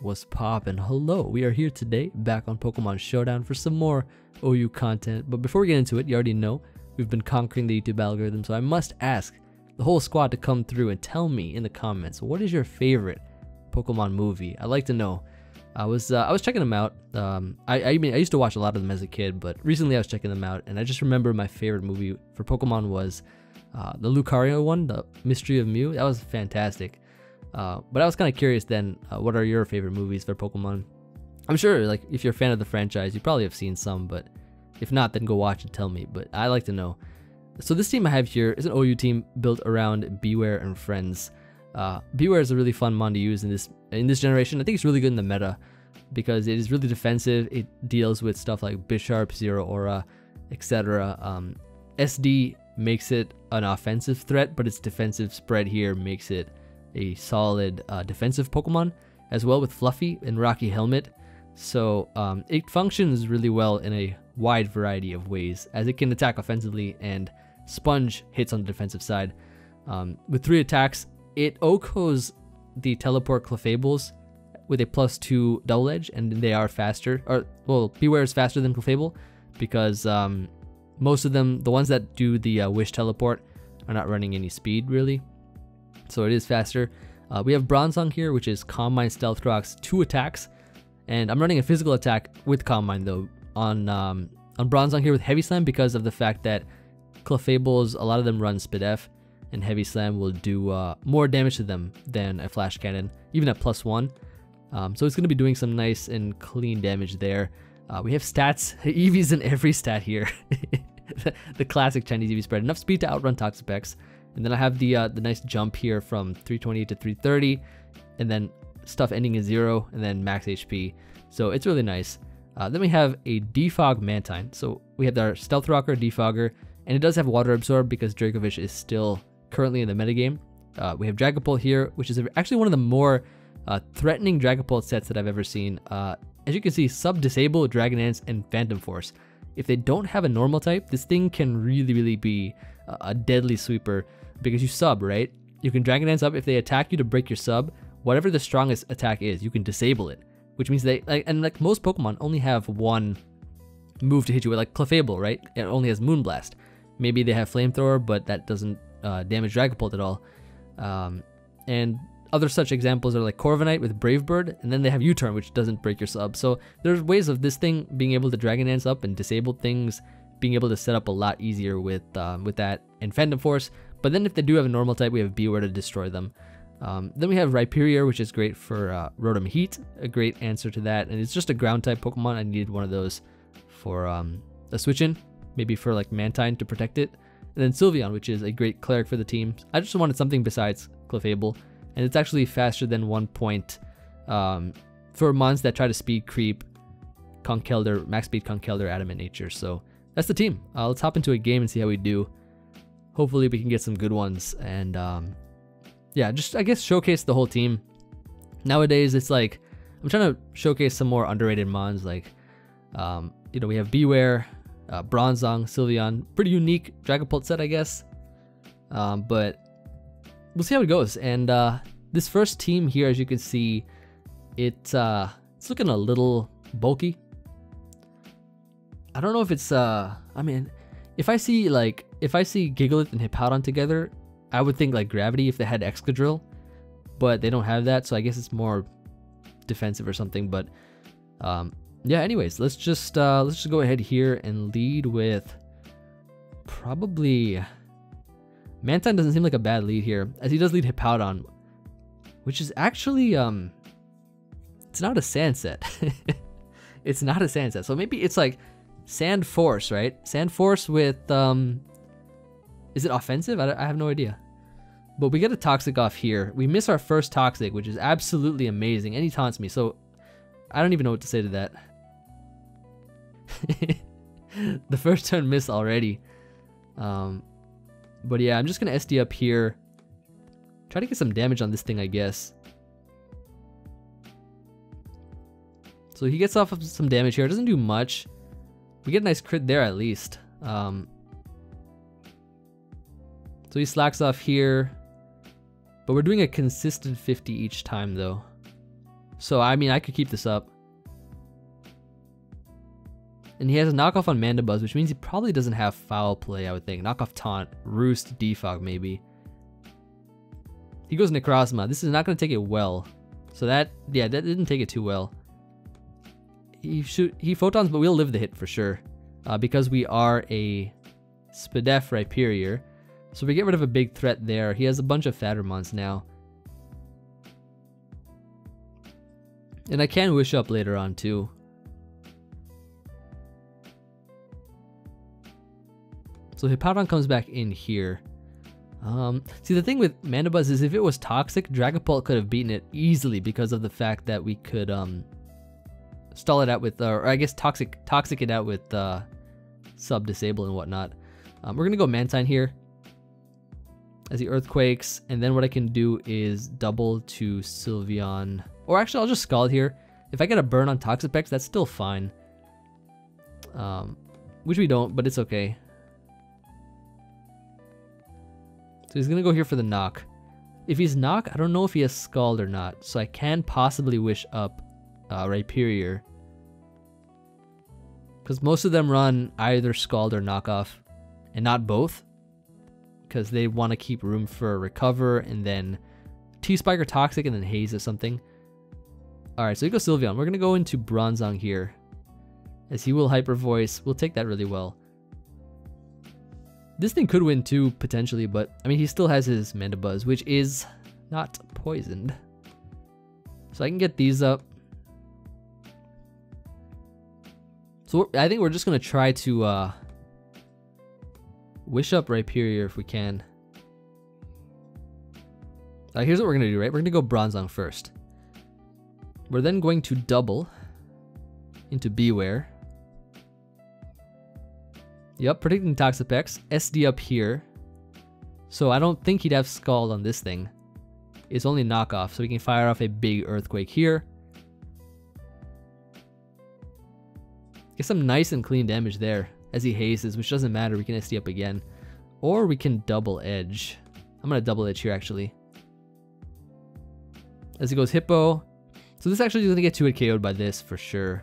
What's poppin'? Hello, we are here today back on Pokemon Showdown for some more OU content. But before we get into it, you already know we've been conquering the YouTube algorithm, so I must ask the whole squad to come through and tell me in the comments, what is your favorite Pokemon movie? I'd like to know. I was checking them out. I mean, I used to watch a lot of them as a kid, but recently I was checking them out, and I just remember my favorite movie for Pokemon was the Lucario one, the Mystery of Mew. That was fantastic. But I was kind of curious then, what are your favorite movies for Pokemon? I'm sure, like, if you're a fan of the franchise, you probably have seen some, but if not, then go watch and tell me. But I like to know. So this team I have here is an OU team built around Bewear and friends. Bewear is a really fun mon to use in this generation. I think it's really good in the meta because it is really defensive. It deals with stuff like Bisharp, Zero Aura, etc. SD makes it an offensive threat, but its defensive spread here makes it a solid defensive Pokemon, as well with Fluffy and Rocky Helmet. So it functions really well in a wide variety of ways, as it can attack offensively and sponge hits on the defensive side. With 3 attacks, it OHKOs the Teleport Clefables with a +2 double edge, and they are faster. Or, well, Bewear is faster than Clefable because most of them, the ones that do the Wish Teleport, are not running any speed really. So it is faster. We have Bron-zong here, which is Calm Mind, Stealth Rocks, 2 attacks, and I'm running a physical attack with Calm Mind though on Bron-zong here with Heavy Slam because of the fact that Clefables, a lot of them run Spidef, and Heavy Slam will do more damage to them than a Flash Cannon, even at +1. So it's going to be doing some nice and clean damage there. We have stats, Eevees in every stat here. The classic Chinese Eevee spread, enough speed to outrun Toxapex. And then I have the nice jump here from 320 to 330, and then stuff ending in 0, and then max HP. So it's really nice. Then we have a Defog Mantine. So we have our Stealth Rocker, Defogger, and it does have Water Absorb because Dracovish is still currently in the metagame. We have Dragapult here, which is actually one of the more threatening Dragapult sets that I've ever seen. As you can see, Sub-Disable, Dragon Dance, and Phantom Force. If they don't have a normal type, this thing can really be a deadly sweeper. Because you sub, right? You can Dragon Dance up. If they attack you to break your sub, whatever the strongest attack is, you can disable it. Which means they, like most Pokemon, only have one move to hit you with, like Clefable, right? It only has Moonblast. Maybe they have Flamethrower, but that doesn't damage Dragapult at all. And other such examples are like Corviknight with Brave Bird, and then they have U-Turn, which doesn't break your sub. So there's ways of this thing being able to Dragon Dance up and disable things, being able to set up a lot easier with that and Phantom Force. But then if they do have a normal type, we have Bewear to destroy them. Then we have Rhyperior, which is great for Rotom Heat, a great answer to that. And it's just a ground type Pokemon. I needed one of those for a switch in, maybe for like Mantine to protect it. And then Sylveon, which is a great cleric for the team. I just wanted something besides Clefable. And it's actually faster than 1 point for mons that try to speed creep Conkeldurr, max speed Conkeldurr, Adamant Nature. So that's the team. Let's hop into a game and see how we do. Hopefully we can get some good ones, and yeah, just I guess showcase the whole team. Nowadays it's like I'm trying to showcase some more underrated mons, like you know, we have Bewear, Bron-zong, Sylveon, pretty unique Dragapult set I guess, but we'll see how it goes. And this first team here, as you can see, it's looking a little bulky. I don't know if it's I mean, if I see Gigalith and Hippowdon together, I would think like Gravity if they had Excadrill, but they don't have that, so I guess it's more defensive or something. But yeah, anyways, let's just go ahead here and lead with probably Mantine. Doesn't seem like a bad lead here, as he does lead Hippowdon, which is actually it's not a sand set. It's not a sand set, so maybe it's like Sand Force, right? Sand Force with, is it offensive? I have no idea. But we get a Toxic off here. We miss our first Toxic, which is absolutely amazing. And he taunts me, so I don't even know what to say to that. The first turn miss already. But yeah, I'm just going to SD up here. Try to get some damage on this thing, I guess. So he gets off of some damage here. It doesn't do much. We get a nice crit there at least. So he slacks off here. But we're doing a consistent 50 each time though. So, I mean, I could keep this up. And he has a knockoff on Mandibuzz, which means he probably doesn't have Foul Play, I would think. Knockoff Taunt, Roost, Defog, maybe. He goes Necrozma. This is not going to take it well. So that, yeah, that didn't take it too well. He Photons, but we'll live the hit for sure. Because we are a Spadef Rhyperior. So we get rid of a big threat there. He has a bunch of Fattermons now. And I can Wish Up later on too. So Hippowdon comes back in here. See, the thing with Mandibuzz is if it was toxic, Dragapult could have beaten it easily because of the fact that we could stall it out with, or I guess toxic it out with sub-disable and whatnot. We're gonna go Mantine here as he Earthquakes, and then what I can do is double to Sylveon. Or actually, I'll just Scald here. If I get a burn on Toxapex, that's still fine. Which we don't, but it's okay. So he's gonna go here for the knock. If he's knock, I don't know if he has Scald or not. So I can possibly Wish Up Rhyperior. Because most of them run either Scald or Knockoff, and not both. Because they want to keep room for Recover, and then T-Spike or Toxic, and then Haze or something. Alright, so we go Sylveon. We're going to go into Bron-zong here. As he will Hyper Voice. We'll take that really well. This thing could win too, potentially, but I mean, he still has his Mandibuzz, which is not poisoned. So I can get these up. So I think we're just going to try to Wish Up Rhyperior if we can. Here's what we're going to do, right? We're going to go Bron-zong first. We're then going to double into Bewear. Yep, predicting Toxapex. SD up here. So I don't think he'd have Scald on this thing. It's only knockoff, so we can fire off a big Earthquake here. Get some nice and clean damage there as he hazes, which doesn't matter. We can SD up again. Or we can double edge. I'm going to double edge here, actually. As he goes Hippo. So this actually is going to get 2-hit KO'd by this for sure.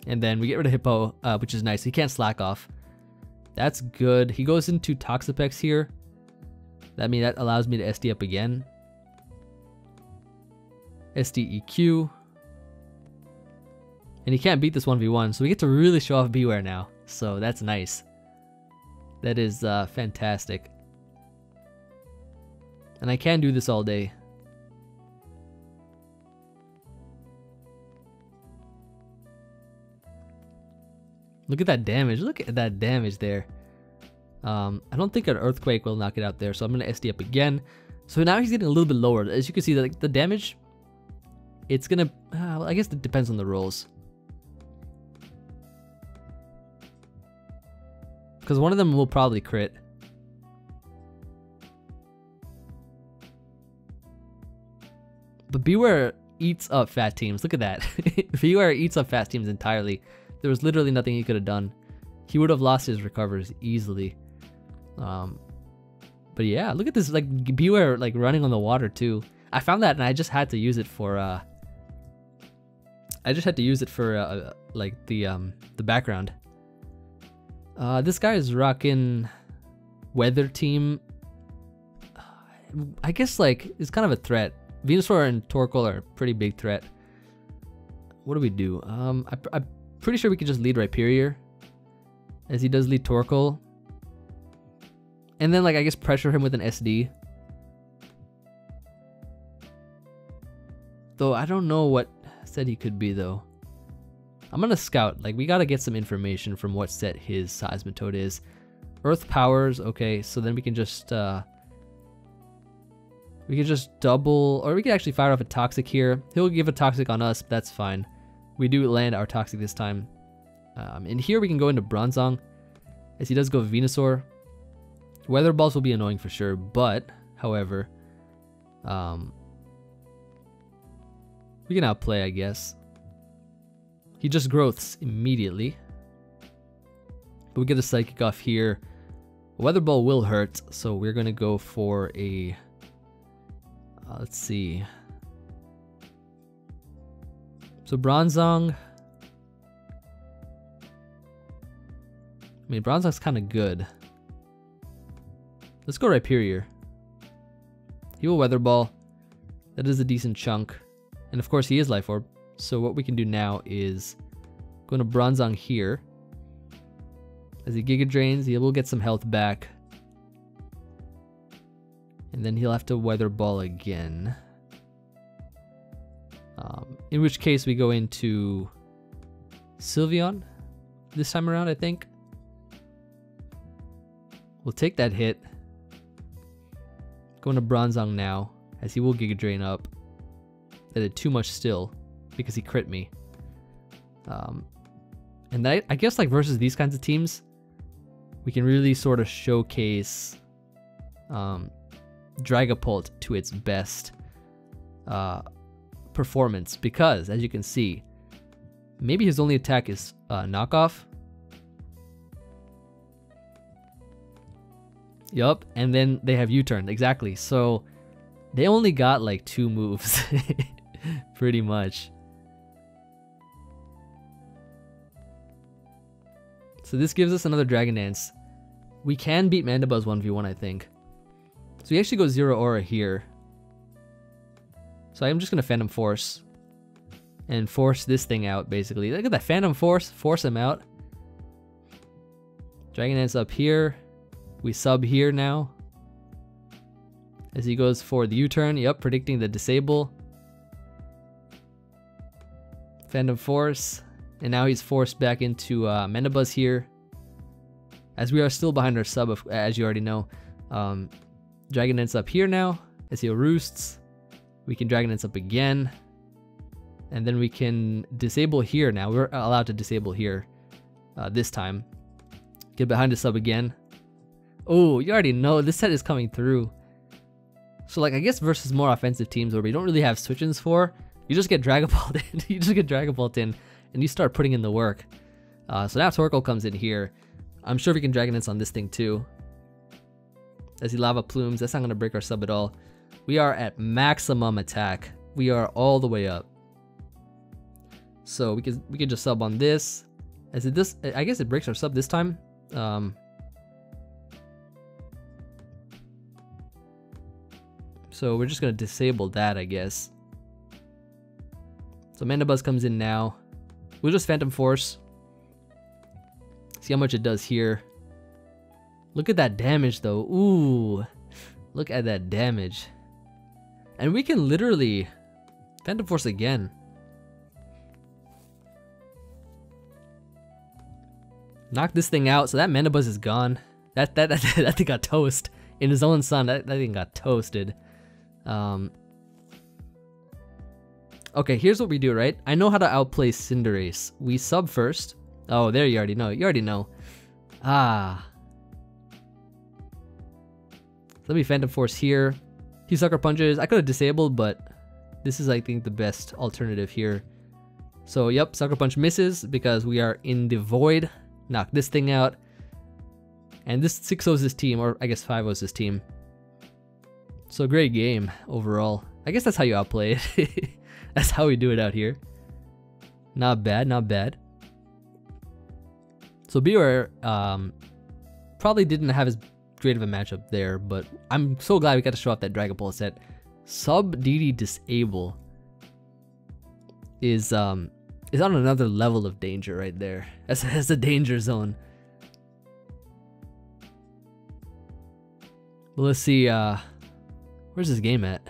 And then we get rid of Hippo, which is nice. He can't slack off. That's good. He goes into Toxapex here. That allows me to SD up again. SDEQ. And he can't beat this 1v1, so we get to really show off Bewear now. So that's nice. That is fantastic. And I can do this all day. Look at that damage. Look at that damage there. I don't think an Earthquake will knock it out there, so I'm going to SD up again. So now he's getting a little bit lower. As you can see, the damage, it's going to... I guess it depends on the rolls. Because one of them will probably crit. But Bewear eats up fat teams. Look at that. Bewear eats up fat teams entirely. There was literally nothing he could have done. He would have lost his recovers easily. But yeah, look at this, like Bewear like running on the water too. I found that and I just had to use it for like the background. This guy is rocking Weather Team. I guess like it's kind of a threat. Venusaur and Torkoal are a pretty big threat. What do we do? I'm pretty sure we can just lead Rhyperior, as he does lead Torkoal. And then like I guess pressure him with an SD. Though I don't know what set he could be though. I'm gonna scout, like we gotta get some information from what set his Seismitoad is. Earth powers, okay, so then we can just double, or we can actually fire off a Toxic here. He'll give a Toxic on us, but that's fine. We do land our Toxic this time. And here we can go into Bron-zong, as he does go Venusaur. Weather Balls will be annoying for sure, but, however, we can outplay, I guess. He just growths immediately. But we get a Psychic off here. Weather Ball will hurt, so we're going to go for a... let's see. So Bron-zong. I mean, Bron-zong's kind of good. Let's go Rhyperior. He will Weather Ball. That is a decent chunk. And of course he is Life Orb. So what we can do now is go to Bron-zong here. As he Giga Drains, he will get some health back. And then he'll have to Weather Ball again. In which case we go into Sylveon this time around, I think. We'll take that hit. Going to Bron-zong now, as he will Giga Drain up. That did too much still, because he crit me. And I guess like versus these kinds of teams, we can really sort of showcase Dragapult to its best performance, because as you can see, maybe his only attack is knockoff. Yup, and then they have U-turn, exactly. So they only got like 2 moves, pretty much. So this gives us another Dragon Dance. We can beat Mandibuzz 1v1, I think. So we actually go Zero Aura here. So I'm just gonna Phantom Force and force this thing out, basically. Look at that Phantom Force, force him out. Dragon Dance up here. We sub here now. As he goes for the U-turn, yep, predicting the disable. Phantom Force, and now he's forced back into Mandibuzz here. As we are still behind our sub, as you already know. Dragon Dance up here now, as he roosts. We can Dragon Dance up again. And then we can disable here now. We're allowed to disable here this time. Get behind the sub again. Oh, you already know this set is coming through. So like I guess versus more offensive teams where we don't really have switch-ins for, you just get Dragapult in. You just get Dragapult in and you start putting in the work. So now Torkoal comes in here. I'm sure we can Dragon Dance on this thing too. As he Lava Plumes, that's not gonna break our sub at all. We are at maximum attack. We are all the way up. So we can just sub on this. As it this, I guess it breaks our sub this time. So we're just gonna disable that, I guess. So Mandibuzz comes in now. We'll just Phantom Force. See how much it does here. Look at that damage though. Ooh, look at that damage. And we can literally Phantom Force again. Knock this thing out. So that Mandibuzz is gone. That thing got toast in his own sun. That thing got toasted. Okay, here's what we do, right? I know how to outplay Cinderace. We sub first. Oh, there, you already know. You already know. Ah. Let me Phantom Force here. He Sucker Punches. I could have disabled, but this is, I think, the best alternative here. So, yep, Sucker Punch misses because we are in the void. Knock this thing out. And this 6-0's his team, or I guess 5-0's his team. So, great game overall. I guess that's how you outplay it. That's how we do it out here. Not bad, not bad. So Bewear probably didn't have as great of a matchup there, but I'm so glad we got to show off that Dragapult set. Sub DD Disable is on another level of danger right there. That's a danger zone. But let's see, where's this game at?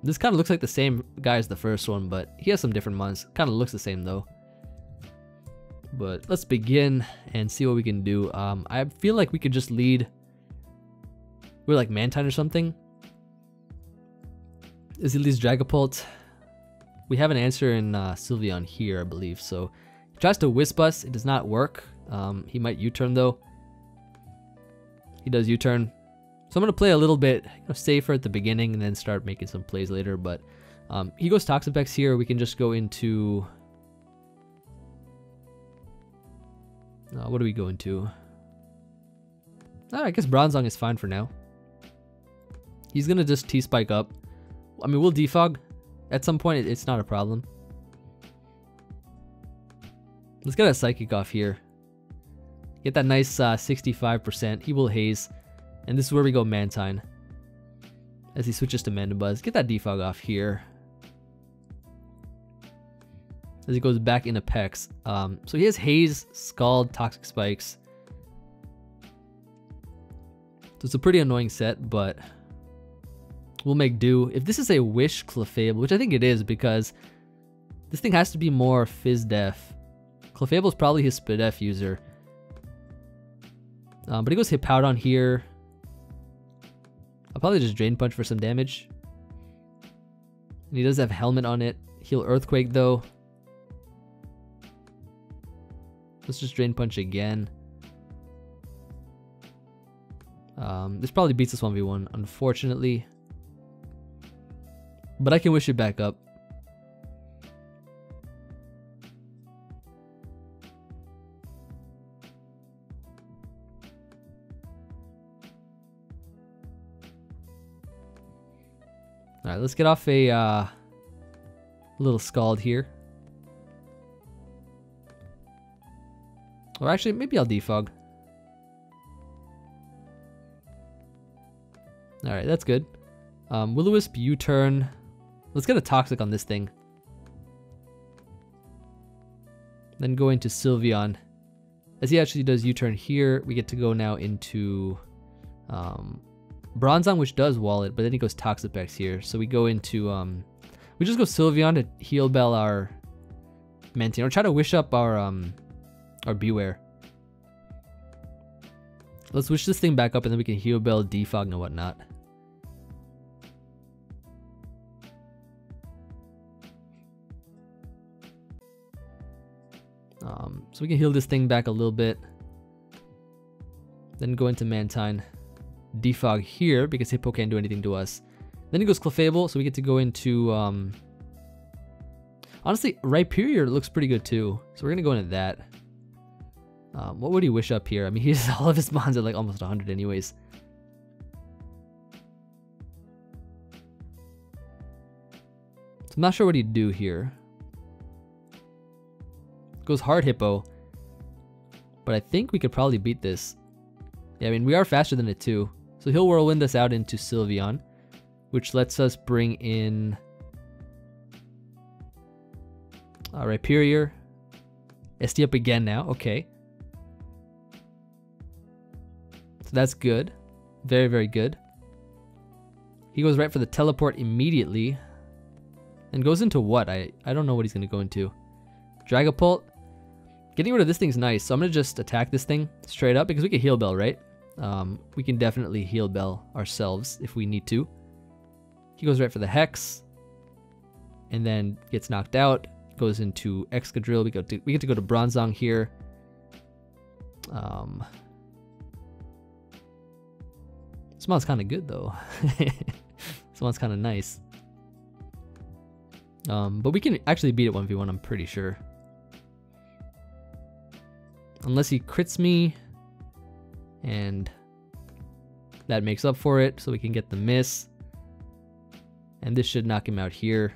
This kind of looks like the same guy as the first one, but he has some different ones. Kind of looks the same though. But let's begin and see what we can do. I feel like we could just lead with like Mantine or something. Is he leads Dragapult? We have an answer in Sylveon here, I believe. So he tries to Wisp us. It does not work. He might U-turn though. He does U-turn. So I'm going to play a little bit safer at the beginning and then start making some plays later. But he goes Toxapex here. We can just go into... what do we go into? I guess Bron-zong is fine for now. He's going to just T-Spike up. I mean, we'll Defog. at some point it's not a problem. Let's get a Psychic off here. Get that nice 65%. He will haze. And this is where we go Mantine. As he switches to Mandibuzz. Get that Defog off here. As he goes back into Pex. So he has Haze, Scald, Toxic Spikes. So it's a pretty annoying set, but we'll make do. If this is a Wish Clefable, which I think it is because this thing has to be more Fizz Def. Clefable is probably his Spadef user. But he goes Hippowdon here. I'll probably just Drain Punch for some damage. And he does have Helmet on it. Heal Earthquake though. Let's just Drain Punch again. This probably beats us 1v1, unfortunately. But I can wish it back up. Alright, let's get off a little Scald here. Or actually, maybe I'll Defog. Alright, that's good. Will-O-Wisp, U-turn. Let's get a Toxic on this thing. Then go into Sylveon. As he actually does U-turn here, we get to go now into Bron-zong, which does wall it, but then he goes Toxapex here. So we go into, we just go Sylveon to Heal Bell our Mantine, or try to wish up our Bewear. Let's wish this thing back up and then we can Heal Bell, Defog, and whatnot. So we can heal this thing back a little bit. Then go into Mantine. Defog here because Hippo can't do anything to us. Then he goes Clefable, so we get to go into honestly, Rhyperior looks pretty good too. So we're gonna go into that. What would he wish up here? I mean, he's all of his mons are like almost 100 anyways. So I'm not sure what he'd do here. Goes hard Hippo. But I think we could probably beat this. Yeah, I mean, we are faster than it too. So he'll Whirlwind us out into Sylveon, which lets us bring in Rhyperior. SD up again now, okay. So that's good. Very, very good. He goes right for the Teleport immediately. And goes into what? I don't know what he's going to go into. Dragapult. Getting rid of this thing's nice, so I'm going to just attack this thing straight up because we can Heal Bell, right? We can definitely Heal Bell ourselves if we need to. He goes right for the Hex. And then gets knocked out. Goes into Excadrill. We get to go to Bron-zong here. This one's kind of good though. This one's kind of nice. But we can actually beat it 1v1, I'm pretty sure. Unless he crits me. And that makes up for it, so we can get the miss. And this should knock him out here.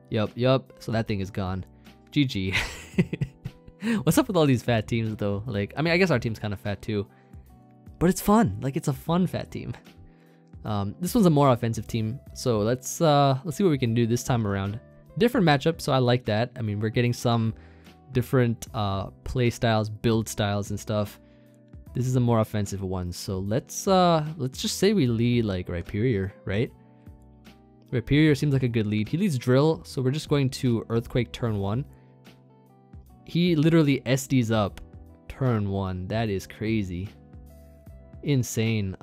Yup. So that thing is gone. GG. What's up with all these fat teams though? Like, I mean, I guess our team's kind of fat too. But it's fun. Like, it's a fun fat team. This one's a more offensive team. So let's see what we can do this time around. Different matchup, so I like that. I mean, we're getting some different play styles, build styles and stuff. This is a more offensive one. So let's just say we lead like Rhyperior, right? Rhyperior seems like a good lead. He leads Drill, so we're just going to Earthquake turn 1. He literally SDs up turn 1. That is crazy. Insane.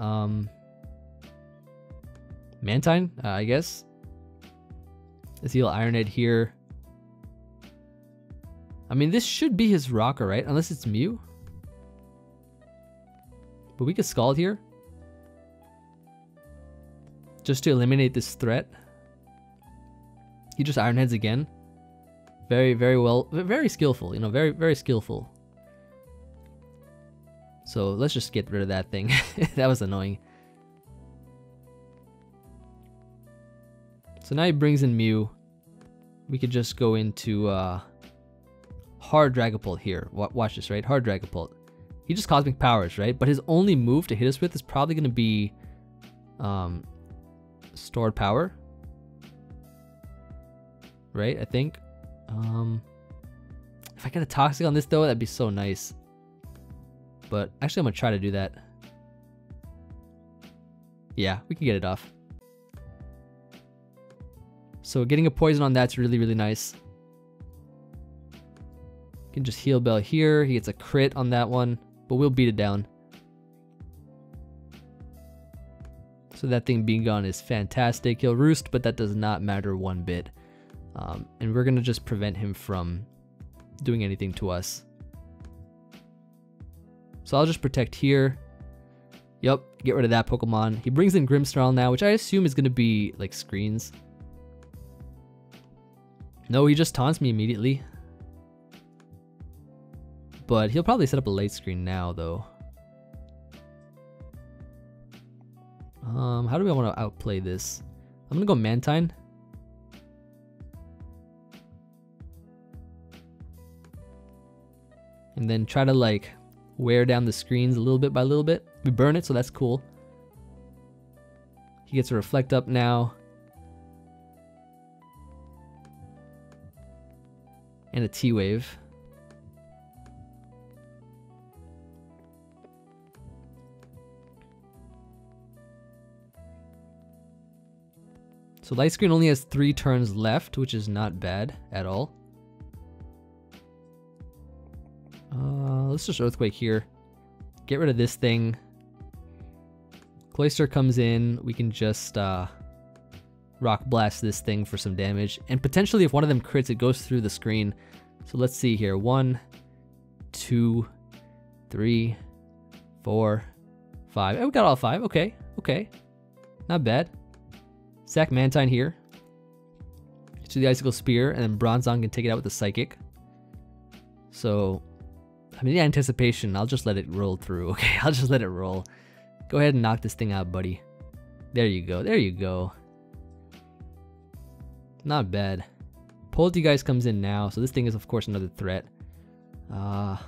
Mantine, I guess. Let's heal Iron Head here. I mean, this should be his Rocker, right? Unless it's Mew. But we could Scald here. Just to eliminate this threat. He just Iron Heads again. Very, very well. Very skillful, you know, very, very skillful. So let's just get rid of that thing. That was annoying. So now he brings in Mew. We could just go into hard Dragapult here. Watch this, right? Hard Dragapult. He just Cosmic Powers, right? But his only move to hit us with is probably going to be Stored Power. Right, I think. If I get a Toxic on this though, that'd be so nice. But actually I'm going to try to do that. Yeah, we can get it off. So getting a poison on that's really, really nice. Can just heal Bell here. He gets a crit on that one, but we'll beat it down. So that thing being gone is fantastic. He'll roost, but that does not matter one bit. And we're going to just prevent him from doing anything to us. So I'll just protect here. Yep, get rid of that Pokemon. He brings in Grimmsnarl now, which I assume is going to be like screens. No, he just taunts me immediately. But he'll probably set up a late screen now, though. How do I want to outplay this? I'm going to go Mantine. And then try to like wear down the screens a little bit by little bit. We burn it, so that's cool. He gets a Reflect Up now. And a T-Wave. So Light Screen only has 3 turns left, which is not bad at all. Let's just Earthquake here. Get rid of this thing. Cloyster comes in. We can just Rock Blast this thing for some damage. And potentially if one of them crits, it goes through the screen. So let's see here. 1, 2, 3, 4, 5. Oh, we got all 5. Okay. Okay. Not bad. Sack Mantine here. To the Icicle Spear. And then Bron-zong can take it out with the Psychic. So, I mean, the anticipation, I'll just let it roll through. Okay, I'll just let it roll. Go ahead and knock this thing out, buddy. There you go. There you go. Not bad. Poltegeist comes in now, so this thing is, of course, another threat. So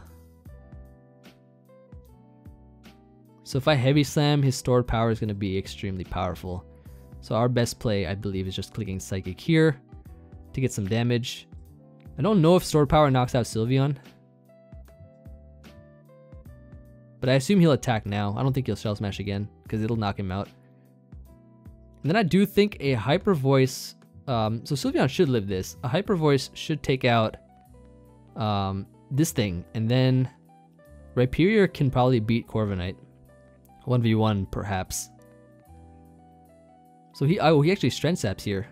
if I Heavy Slam, his Stored Power is going to be extremely powerful. So our best play, I believe, is just clicking Psychic here to get some damage. I don't know if Stored Power knocks out Sylveon. But I assume he'll attack now. I don't think he'll Shell Smash again, because it'll knock him out. And then I do think a Hyper Voice... so Sylveon should live this. A Hyper Voice should take out this thing. And then Rhyperior can probably beat Corviknight. 1v1, perhaps. So he actually Strength Saps here.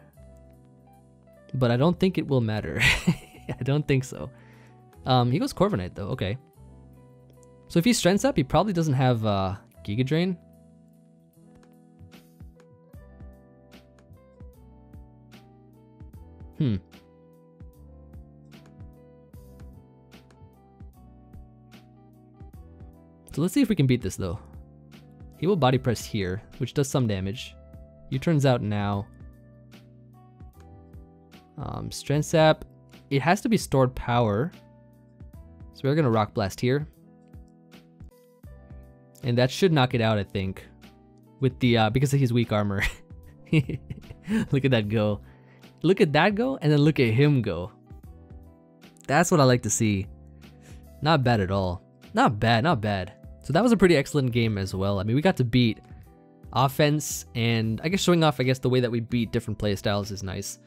But I don't think it will matter. I don't think so. He goes Corviknight though, okay. So if he's Strength Sap, he probably doesn't have Giga Drain. So let's see if we can beat this though. He will Body Press here, which does some damage. U-turns out now. Strength Sap. It has to be Stored Power. So we're going to Rock Blast here. And that should knock it out, I think. With the, because of his weak armor. Look at that go. Look at that go, and then look at him go. That's what I like to see. Not bad at all. Not bad, not bad. So that was a pretty excellent game as well. I mean, we got to beat offense, and I guess showing off, I guess, the way that we beat different playstyles is nice.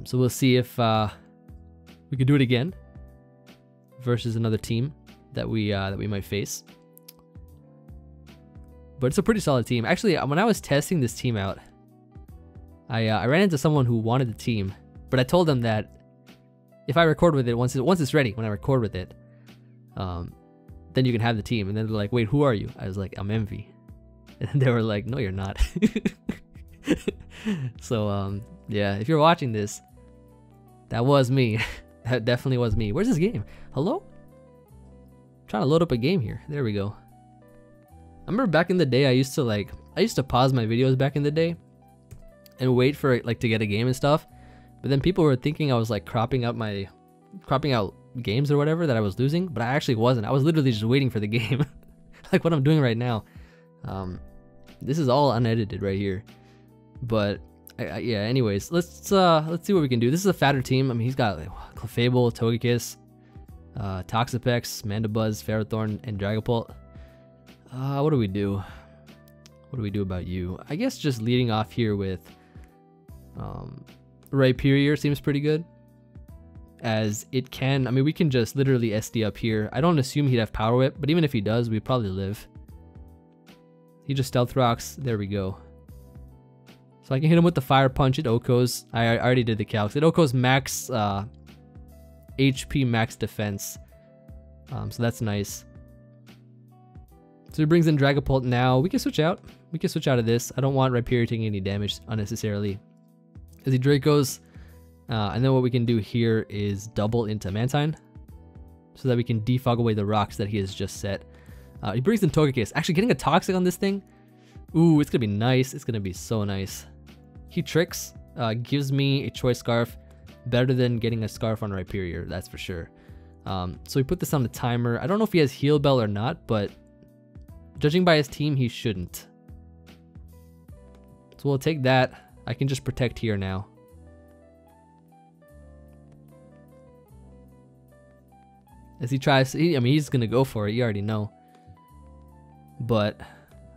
So we'll see if we can do it again versus another team that we might face. But it's a pretty solid team. Actually, when I was testing this team out, I ran into someone who wanted the team, but I told them that if I record with it, once it's ready, when I record with it, then you can have the team. And then they're like, wait, who are you? I was like, I'm Emvee. And they were like, no, you're not. So, yeah, if you're watching this, that was me. That definitely was me. Where's this game? Hello? I'm trying to load up a game here. There we go. I remember back in the day, I used to pause my videos back in the day. and wait for it, like, to get a game and stuff. But then people were thinking I was like cropping out games or whatever that I was losing, but I actually wasn't. I was literally just waiting for the game, like what I'm doing right now. This is all unedited right here. But yeah. Anyways, let's see what we can do. This is a fatter team. I mean, he's got like, Clefable, Togekiss, Toxapex, Mandibuzz, Ferrothorn, and Dragapult. What do we do? What do we do about you? I guess just leading off here with Rhyperior seems pretty good. As it can, I mean, we can just literally SD up here. I don't assume he'd have Power Whip, but even if he does, we'd probably live. He just Stealth Rocks. There we go. So I can hit him with the Fire Punch. It OHKOs. I already did the calcs. It OHKOs max HP, max defense. So that's nice. So he brings in Dragapult now. We can switch out. We can switch out of this. I don't want Rhyperior taking any damage unnecessarily. As he Dracos. And then what we can do here is double into Mantine, so that we can defog away the rocks that he has just set. He brings in Togekiss. Actually, getting a Toxic on this thing, ooh, it's gonna be nice. It's gonna be so nice. He tricks, gives me a Choice Scarf, better than getting a Scarf on Rhyperior, that's for sure. So we put this on the timer. I don't know if he has Heal Bell or not, but judging by his team, he shouldn't. So we'll take that. I can just protect here now. As he tries, I mean, he's gonna go for it. You already know. But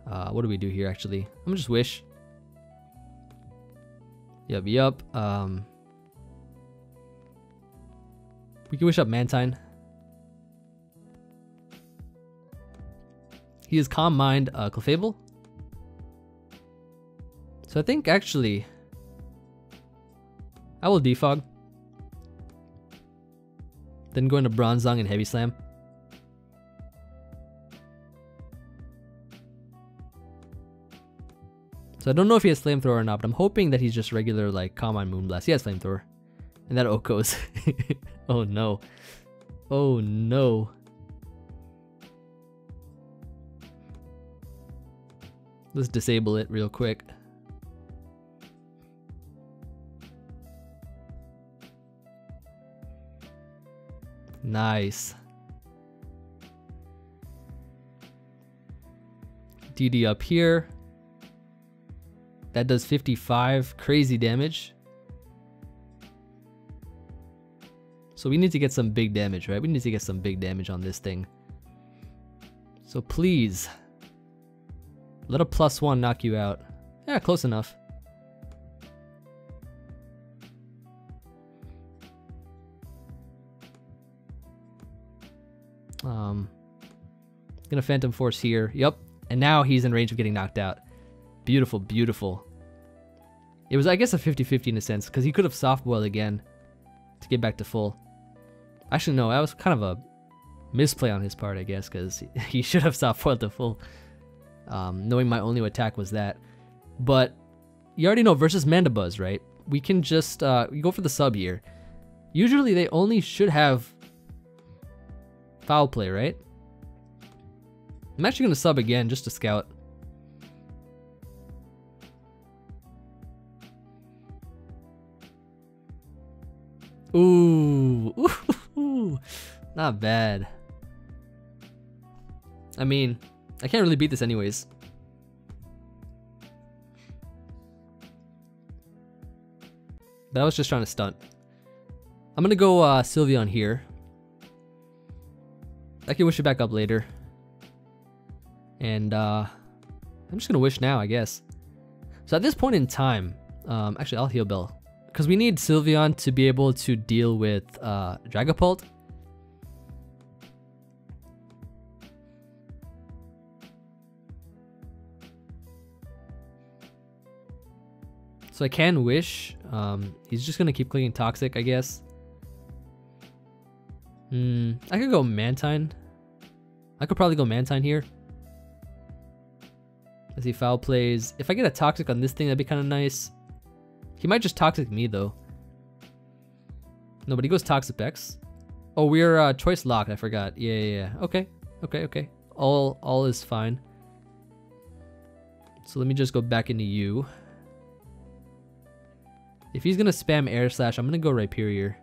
what do we do here? Actually, I'm gonna just wish. Yup. We can wish up Mantine. He is Calm Mind, Clefable. So I think actually, I will defog. Then go into Bron-zong and Heavy Slam. So I don't know if he has Flamethrower or not, but I'm hoping that he's just regular, like, Calm Mind Moonblast. He has Flamethrower. And that OHKOs. Oh no. Oh no. Let's disable it real quick. Nice. DD up here. That does 55 crazy damage. So we need to get some big damage, right? We need to get some big damage on this thing. So please, let a +1 knock you out. Yeah, close enough. Gonna Phantom Force here. Yep. And now he's in range of getting knocked out. Beautiful, beautiful. It was, I guess, a 50-50 in a sense, because he could have Soft Boiled again to get back to full. Actually, no, that was kind of a misplay on his part, I guess, because he should have Soft Boiled to full, knowing my only attack was that. But you already know, versus Mandibuzz, right? We can just we go for the sub here. Usually they only should have Foul Play, right? I'm actually going to sub again just to scout. Ooh. Ooh. Not bad. I mean, I can't really beat this anyways. But I was just trying to stunt. I'm going to go Sylveon here. I can wish it back up later. And I'm just gonna wish now, I guess. So at this point in time, actually I'll Heal Bell, because we need Sylveon to be able to deal with Dragapult. So I can wish. He's just gonna keep clicking Toxic, I guess. I could go Mantine. I could probably go Mantine here. As he Foul Plays. If I get a Toxic on this thing, that'd be kind of nice. He might just Toxic me, though. No, but he goes Toxapex. Oh, we're choice locked. I forgot. Yeah. Okay. All is fine. So let me just go back into you. If he's gonna spam air slash, I'm gonna go Rhyperior.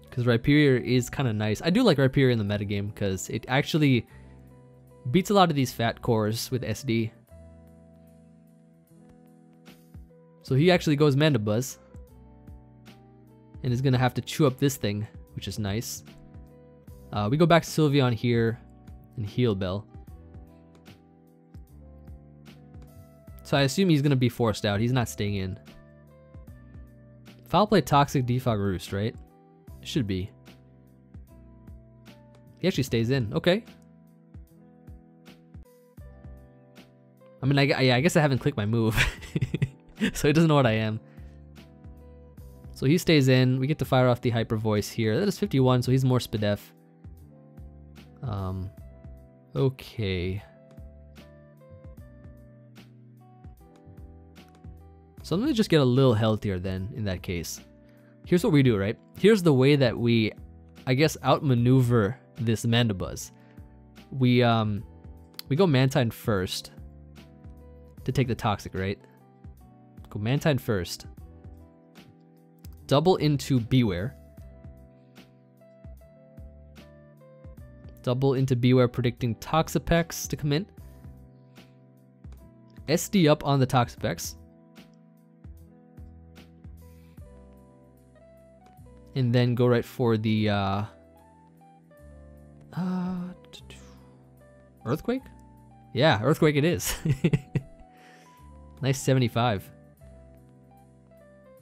Because Rhyperior is kind of nice. I do like Rhyperior in the metagame because it actually beats a lot of these fat cores with SD. So he actually goes Mandibuzz. And is gonna have to chew up this thing, which is nice. We go back to Sylveon here and Heal Bell. So I assume he's gonna be forced out. He's not staying in. Foul Play, Toxic, Defog, Roost, right? Should be. He actually stays in. Okay. I mean, I guess I haven't clicked my move. So he doesn't know what I am. So he stays in. We get to fire off the Hyper Voice here. That is 51, so he's more Spadef. Okay. So I'm gonna just get a little healthier then, in that case. Here's what we do, right? Here's the way that we, I guess, outmaneuver this Mandibuzz. We go Mantine first to take the Toxic, right? Go Mantine first. Double into Bewear. Double into Bewear, predicting Toxapex to come in. SD up on the Toxapex. And then go right for the Earthquake? Yeah, Earthquake it is. Nice 75.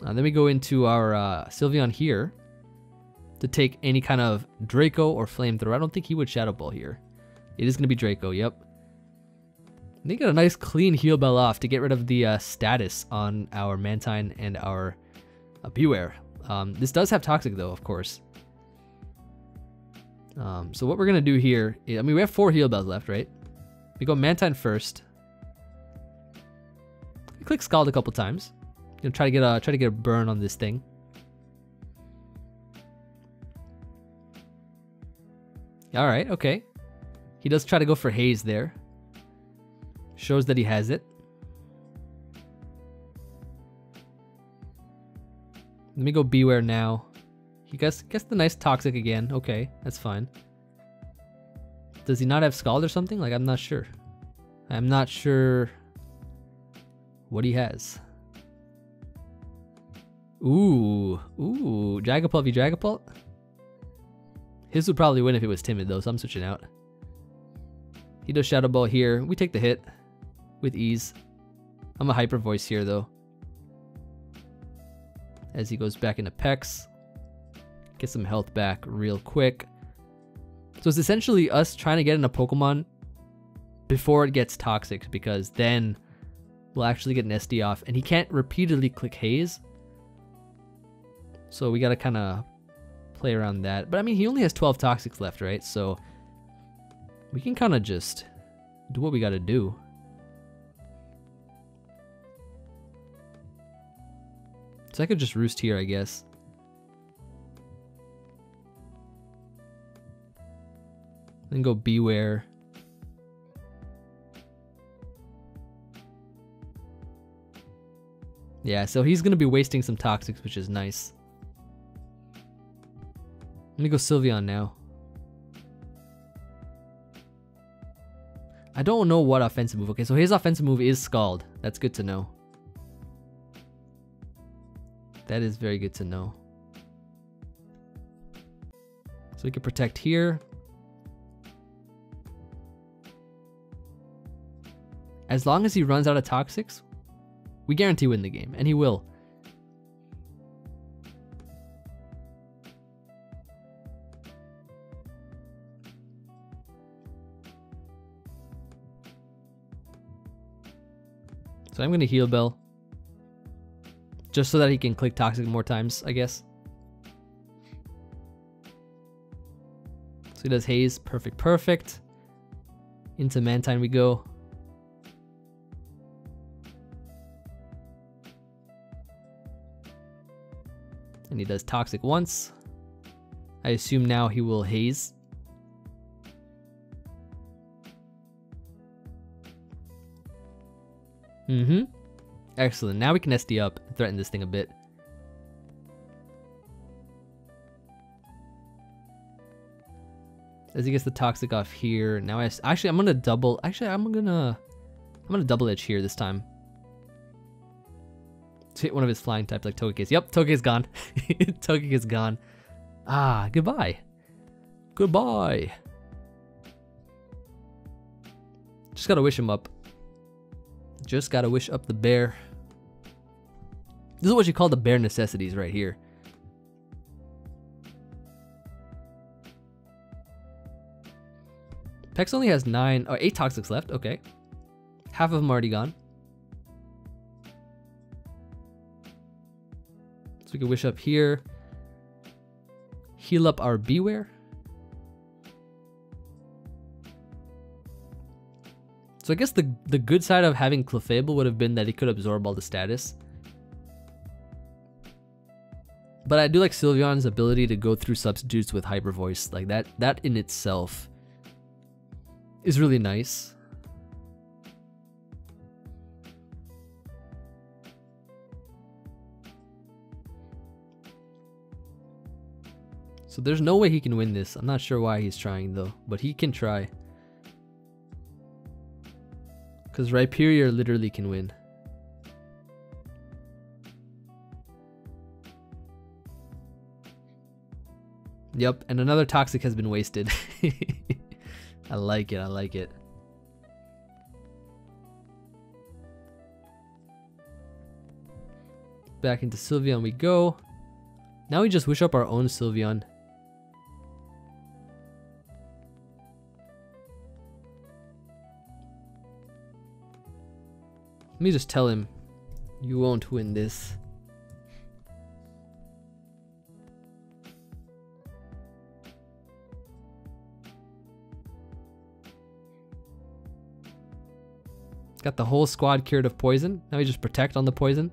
Then we go into our Sylveon here to take any kind of Draco or Flamethrower. I don't think he would Shadow Ball here. It is going to be Draco, yep. They got a nice clean Heal Bell off to get rid of the status on our Mantine and our Bewear. This does have Toxic though, of course. So what we're going to do here, I mean, we have 4 Heal Bells left, right? We go Mantine first. We click Scald a couple times. Gonna try to get a burn on this thing. All right, okay. He does try to go for Haze there. Shows that he has it. Let me go Bewear now. He gets the nice Toxic again. Okay, that's fine. Does he not have Scald or something? Like, I'm not sure. I'm not sure what he has. Ooh, Dragapult v Dragapult? His would probably win if it was timid though, so I'm switching out. He does Shadow Ball here. We take the hit with ease. I'm a Hyper Voice here though. As he goes back into Pex. Get some health back real quick. So it's essentially us trying to get in a Pokemon before it gets Toxic, because then we'll actually get an SD off, and he can't repeatedly click Haze. So we gotta kind of play around that. But I mean, he only has 12 Toxics left, right? So we can kind of just do what we gotta do. So I could just Roost here, I guess. Then go Bewear. Yeah, so he's gonna be wasting some Toxics, which is nice. Let me go Sylveon now. I don't know what offensive move. Okay, so his offensive move is Scald. That's good to know. That is very good to know. So we can protect here. As long as he runs out of Toxics, we guarantee win the game, and he will. So I'm going to Heal Bell. Just so that he can click Toxic more times, I guess. So he does Haze. Perfect, perfect. Into Mantine we go. And he does Toxic once. I assume now he will Haze. Mm-hmm. Excellent. Now we can SD up and threaten this thing a bit. As he gets the toxic off here. Now actually I'm gonna double. Actually I'm gonna double edge here this time. To hit one of his flying types like Togekiss. Yep, Togekiss gone. Togekiss gone. Ah, goodbye. Goodbye. Just gotta wish him up. Just gotta wish up the bear. This is what you call the bare necessities right here. Pex only has 8 toxics left. Okay. Half of them already gone. So we can wish up here. Heal up our Bewear. So I guess the good side of having Clefable would have been that he could absorb all the status. But I do like Sylveon's ability to go through substitutes with Hyper Voice. Like that in itself is really nice. So there's no way he can win this. I'm not sure why he's trying though, but he can try. Because Rhyperior literally can win. Yep, and another toxic has been wasted. I like it, I like it. Back into Sylveon we go. Now we just wish up our own Sylveon. Let me just tell him, you won't win this. Got the whole squad cured of poison. Now we just protect on the poison.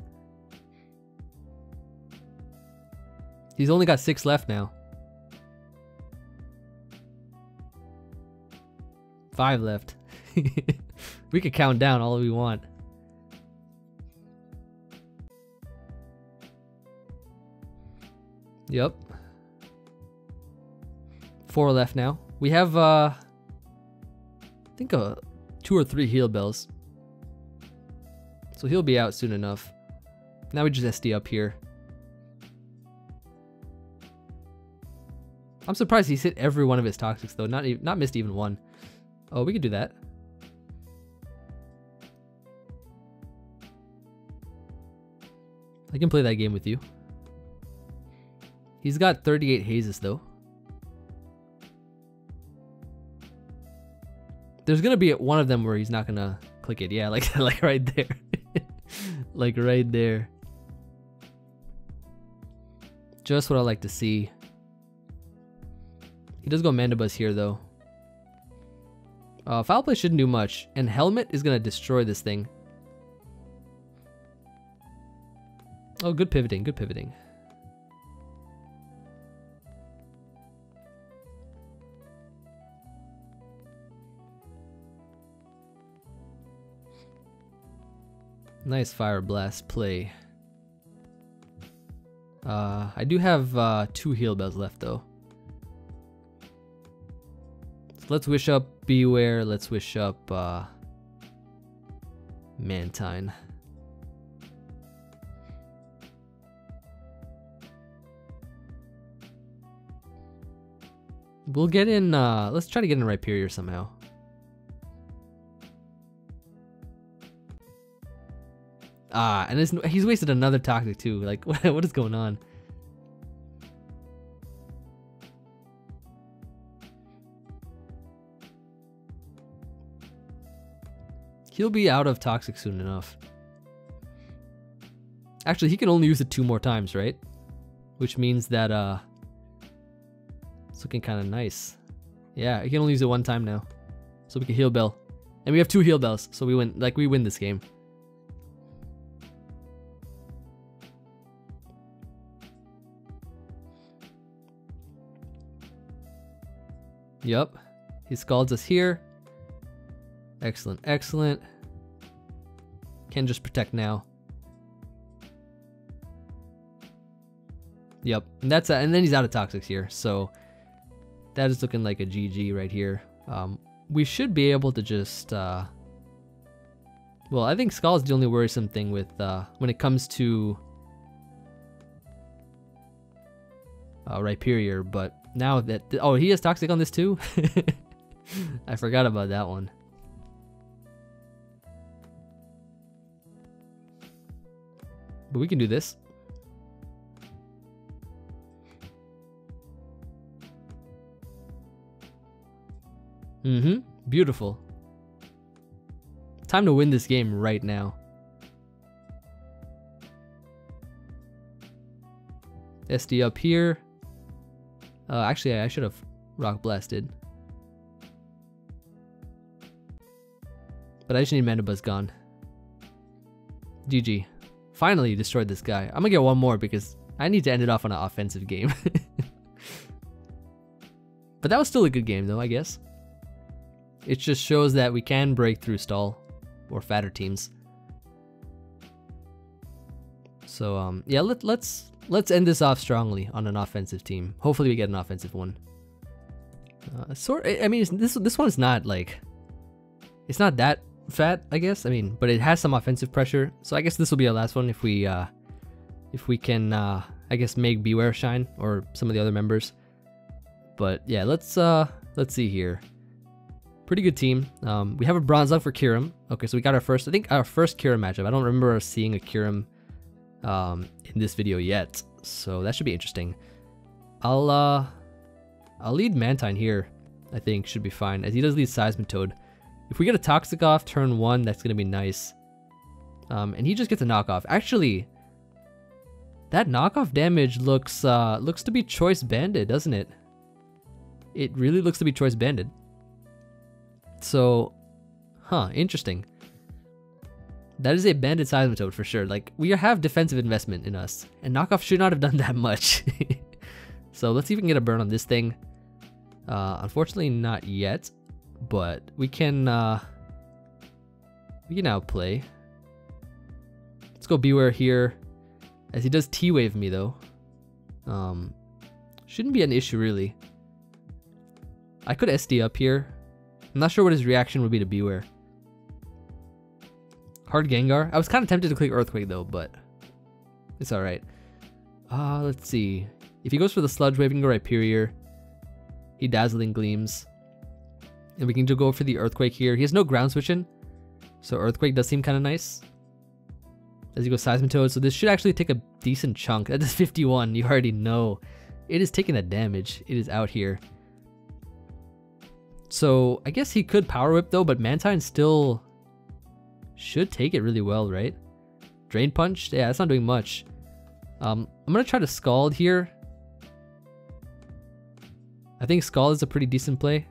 He's only got 6 left now. 5 left. We could count down all we want. Yep. 4 left now. We have I think 2 or 3 heal bells. So he'll be out soon enough. Now we just SD up here. I'm surprised he's hit every one of his toxics though, not missed even one. Oh, we could do that. I can play that game with you. He's got 38 hazes though. There's gonna be one of them where he's not gonna click it. Yeah, like right there. Like right there. Just what I like to see. He does go Mandibuzz here though. Foul Play shouldn't do much, and Helmet is gonna destroy this thing. Oh, good pivoting, good pivoting. Nice Fire Blast play. I do have 2 heal bells left though. So let's wish up Bewear, let's wish up Mantine. We'll get in, let's try to get in Rhyperior somehow. Ah, and he's wasted another toxic too. Like, what is going on? He'll be out of toxic soon enough. Actually, he can only use it 2 more times, right? Which means that it's looking kind of nice. Yeah, he can only use it 1 time now. So we can heal bell. And we have 2 heal bells, so we win. Like, we win this game. Yup. He scalds us here. Excellent, excellent. Can just protect now. Yep, and that's and then he's out of toxics here, so that is looking like a GG right here. We should be able to just well, I think Skull is the only worrisome thing with when it comes to Rhyperior, but now that oh, he has toxic on this too. I forgot about that one. But we can do this. Beautiful. Time to win this game right now. SD up here. Actually, I should have rock blasted. But I just need Mana Buzz gone. GG. Finally you destroyed this guy. I'm gonna get one more because I need to end it off on an offensive game. But that was still a good game though, I guess. It just shows that we can break through stall or fatter teams. So yeah, let's end this off strongly on an offensive team. Hopefully we get an offensive one. I mean, this one's not like, it's not that fat, I guess. I mean, but it has some offensive pressure. So I guess this will be our last one if we can I guess make Bewear shine, or some of the other members. But yeah, let's see here. Pretty good team. We have a Bron-zong for Kyurem. Okay, so we got our first, I think our first Kyurem matchup. I don't remember seeing a Kyurem in this video yet, so that should be interesting. I'll lead Mantine here. I think should be fine, as he does lead Seismitoad. If we get a Toxic off turn 1, that's gonna be nice. And he just gets a knockoff. Actually, that knockoff damage looks to be choice banded, doesn't it? It really looks to be choice banded. So, interesting. That is a banded Seismitoad for sure. Like, we have defensive investment in us, and knockoff should not have done that much. So let's see if we can get a burn on this thing. Unfortunately, not yet, but we can outplay. Let's go Bewear here, as he does T-Wave me though. Shouldn't be an issue really. I could SD up here. I'm not sure what his reaction would be to Bewear. Hard Gengar. I was kind of tempted to click Earthquake though, but it's alright. Let's see. If he goes for the Sludge Wave, we can go Rhyperior. He Dazzling Gleams. And we can just go for the Earthquake here. He has no ground switching, so Earthquake does seem kind of nice. As he goes Seismitoad, so this should actually take a decent chunk. That is 51, you already know. It is taking that damage. It is out here. So I guess he could Power Whip though, but Mantine still should take it really well, right? Drain Punch? Yeah, that's not doing much. I'm gonna try to Scald here. I think Scald is a pretty decent play.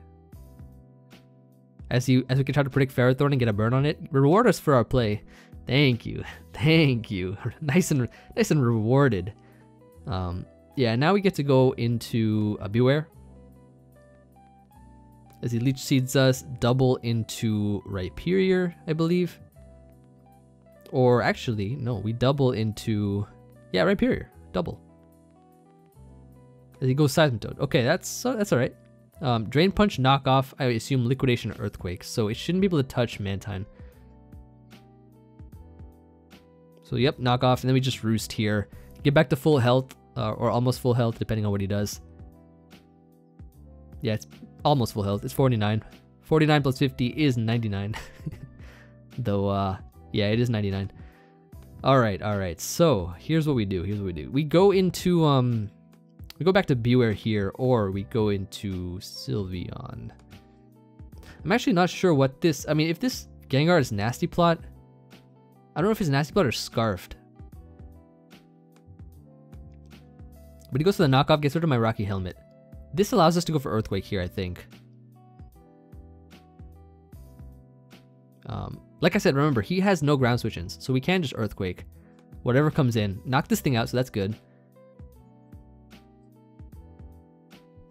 As we can try to predict Ferrothorn and get a burn on it. Reward us for our play. Thank you. Thank you. nice and rewarded. Yeah, now we get to go into a Bewear. As he Leech Seeds us, double into Rhyperior, I believe. Or actually, no, we double into, yeah, Rhyperior, double. As he goes Seismitoad. Okay, that's alright. Drain Punch, knockoff, I assume Liquidation, Earthquake, so it shouldn't be able to touch Mantine. So yep, knockoff, and then we just Roost here. Get back to full health, or almost full health, depending on what he does. Yeah, it's almost full health. It's 49. 49 plus 50 is 99. Though, yeah, it is 99. Alright. So, here's what we do. We go into, we go back to Bewear here, or we go into Sylveon. I'm actually not sure what this, I mean, if this Gengar is Nasty Plot, I don't know if it's Nasty Plot or Scarfed. But he goes for the knockoff, gets rid of my Rocky Helmet. This allows us to go for Earthquake here, I think. Like I said, remember, he has no ground switch-ins, so we can just Earthquake. Whatever comes in. Knock this thing out, so that's good.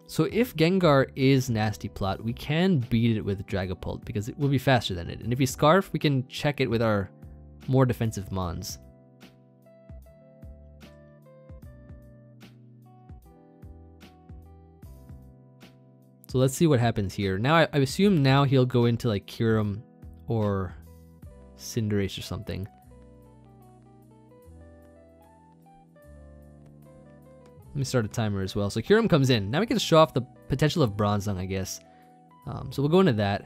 So if Gengar is Nasty Plot, we can beat it with Dragapult, because it will be faster than it. And if we Scarf, we can check it with our more defensive mons. So let's see what happens here. Now I assume now he'll go into like Kyurem or Cinderace or something. Let me start a timer as well. So Kyurem comes in. Now we can show off the potential of Bron-zong, I guess. So we'll go into that.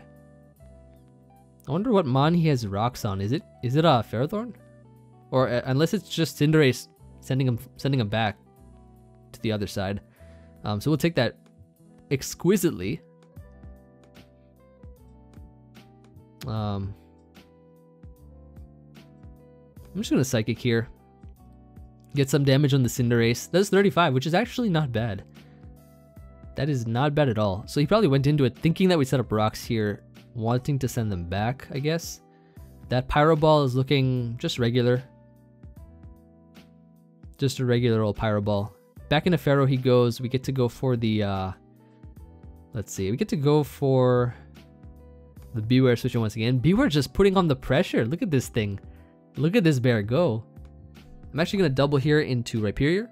I wonder what mon he has rocks on. Is it a Ferrothorn? Or unless it's just Cinderace sending him back to the other side. So we'll take that exquisitely. I'm just gonna Psychic here. Get some damage on the Cinderace. That's 35, which is actually not bad. That is not bad at all. So he probably went into it thinking that we set up rocks here, wanting to send them back, I guess. That Pyro Ball is looking just regular. Just a regular old Pyro Ball. Back into Pharaoh he goes. We get to go for the, let's see. We get to go for the Bewear switching once again. Bewear just putting on the pressure. Look at this thing. Look at this bear go. I'm actually going to double here into Rhyperior.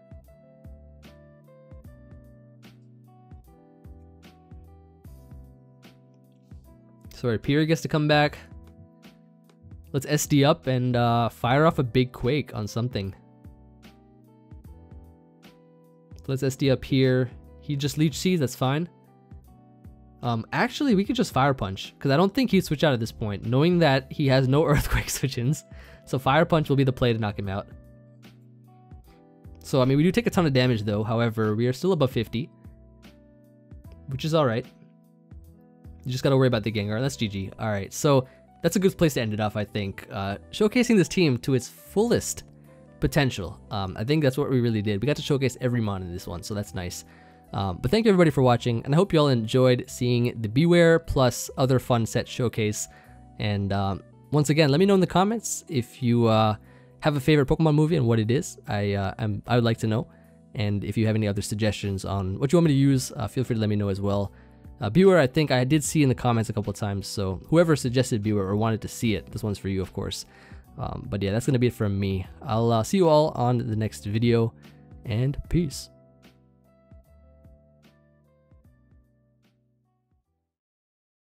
So Rhyperior gets to come back. Let's SD up and fire off a big Quake on something. So let's SD up here. He just Leech Seeds, that's fine. Actually, we could just Fire Punch, because I don't think he'd switch out at this point, knowing that he has no Earthquake switch-ins. So Fire Punch will be the play to knock him out. So, I mean, we do take a ton of damage, though. However, we are still above 50, which is all right. You just got to worry about the Gengar. That's GG. All right, so that's a good place to end it off, I think. Showcasing this team to its fullest potential. I think that's what we really did. We got to showcase every mon in this one, so that's nice. But thank you everybody for watching, and I hope you all enjoyed seeing the Bewear plus other fun set showcase. And once again, let me know in the comments if you have a favorite Pokemon movie and what it is. I would like to know. And if you have any other suggestions on what you want me to use, feel free to let me know as well. Bewear, I think I did see in the comments a couple of times, so whoever suggested Bewear or wanted to see it, this one's for you, of course. But yeah, that's going to be it from me. I'll see you all on the next video, and peace.